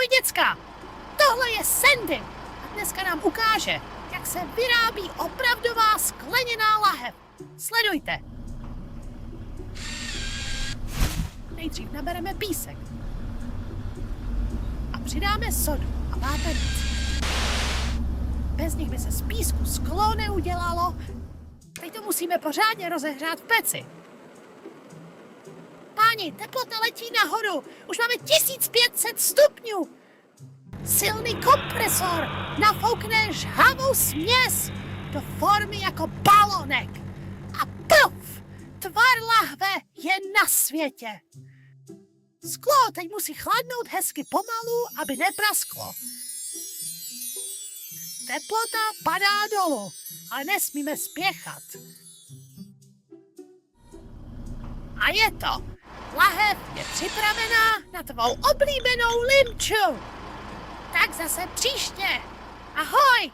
Ahoj děcka, tohle je Sandy a dneska nám ukáže, jak se vyrábí opravdová skleněná lahev. Sledujte. Nejdřív nabereme písek a přidáme sodu a vápenici. Bez nich by se z písku sklo neudělalo. Teď to musíme pořádně rozehřát v peci. Páni, teplota letí nahoru. Už máme 1500 stupňů. Silný kompresor nafoukne žhavou směs do formy jako balonek. A puf! Tvar lahve je na světě. Sklo teď musí chladnout hezky pomalu, aby neprasklo. Teplota padá dolů, ale nesmíme spěchat. A je to. Lahev je připravená na tvou oblíbenou limču. Tak zase příště. Ahoj!